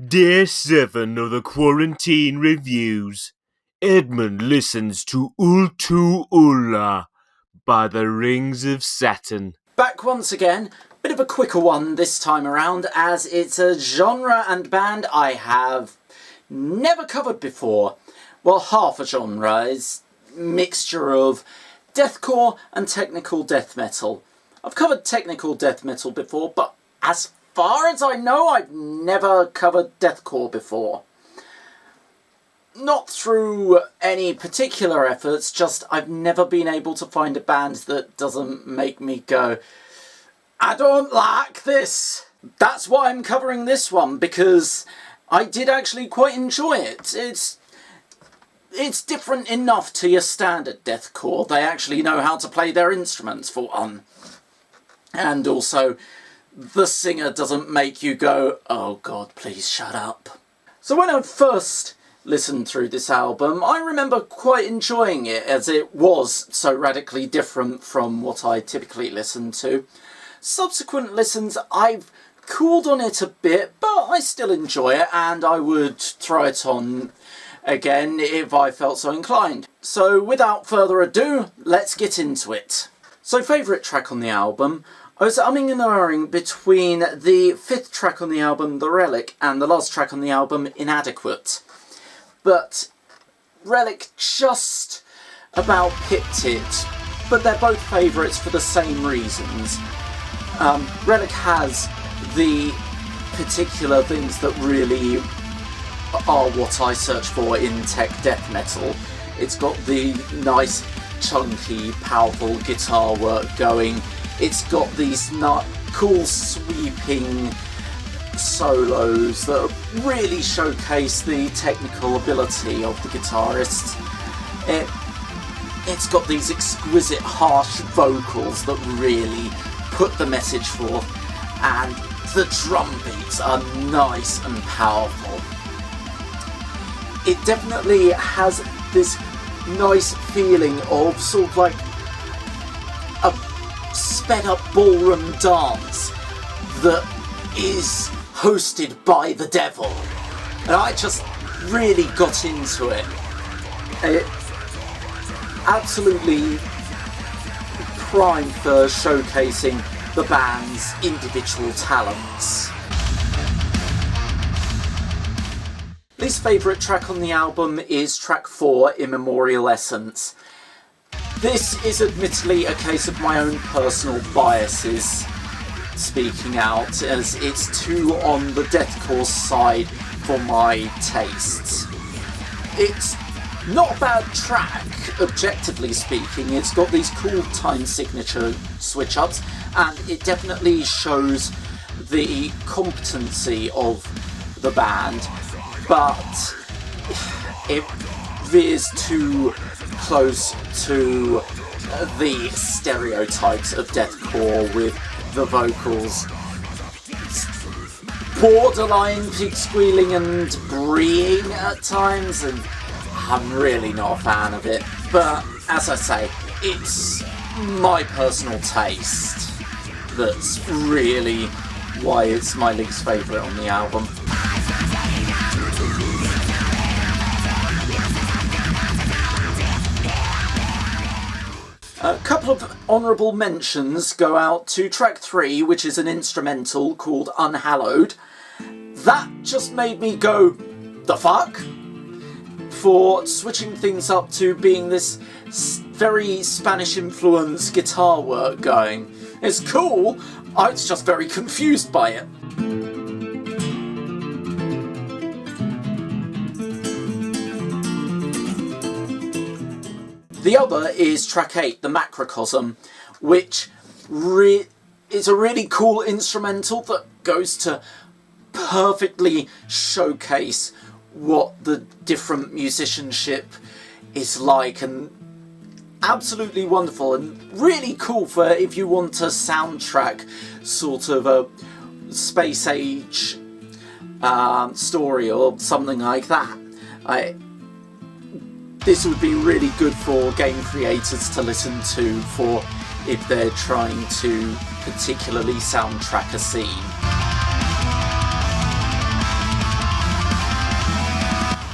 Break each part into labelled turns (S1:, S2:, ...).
S1: Day 7 of the Quarantine Reviews. Edmund listens to Ultu Ulla by the Rings of Saturn.
S2: Back once again, bit of a quicker one this time around, as it's a genre and band I have never covered before. Well, half a genre is a mixture of deathcore and technical death metal. I've covered technical death metal before, but as far as I know, I've never covered deathcore before. Not through any particular efforts, just I've never been able to find a band that doesn't make me go, I don't like this. That's why I'm covering this one, because I did actually quite enjoy it. It's different enough to your standard deathcore. They actually know how to play their instruments, for one. And also, the singer doesn't make you go, oh God, please shut up. So when I first listened through this album, I remember quite enjoying it, as it was so radically different from what I typically listen to. Subsequent listens, I've cooled on it a bit, but I still enjoy it, and I would throw it on again if I felt so inclined. So without further ado, let's get into it. So favourite track on the album, I was umming and ahhing between the 5th track on the album, The Relic, and the last track on the album, Inadequate. But Relic just about pipped it, but they're both favourites for the same reasons. Relic has the particular things that really are what I search for in tech death metal. It's got the nice, chunky, powerful guitar work going. It's got these cool, sweeping solos that really showcase the technical ability of the guitarist. It's got these exquisite, harsh vocals that really put the message forth, and the drum beats are nice and powerful. It definitely has this nice feeling of sort of like a sped up ballroom dance that is hosted by the devil, and I just really got into it. It absolutely prime for showcasing the band's individual talents. Least favourite track on the album is track 4, Immemorial Essence. This is admittedly a case of my own personal biases speaking out, as it's too on the deathcore side for my tastes. It's not a bad track, objectively speaking. It's got these cool time signature switch-ups, and it definitely shows the competency of the band, but it veers too close to the stereotypes of deathcore with the vocals borderline pig squealing and breeing at times, and I'm really not a fan of it. But as I say, it's my personal taste that's really why it's my least favourite on the album. A couple of honourable mentions go out to track 3, which is an instrumental called Unhallowed. That just made me go, the fuck? For switching things up to being this very Spanish-influenced guitar work going. It's cool, I was just very confused by it. The other is track 8, The Macrocosm, which is a really cool instrumental that goes to perfectly showcase what the different musicianship is like, and absolutely wonderful and really cool for if you want a soundtrack sort of a space age story or something like that. This would be really good for game creators to listen to for if they're trying to particularly soundtrack a scene.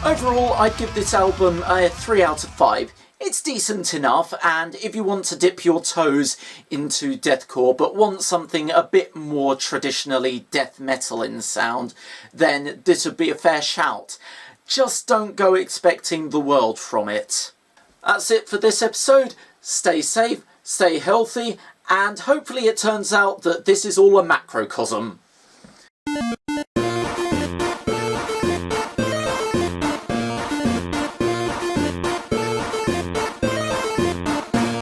S2: Overall, I'd give this album a 3 out of 5. It's decent enough, and if you want to dip your toes into deathcore but want something a bit more traditionally death metal in sound, then this would be a fair shout. Just don't go expecting the world from it. That's it for this episode. Stay safe, stay healthy, and hopefully it turns out that this is all a macrocosm.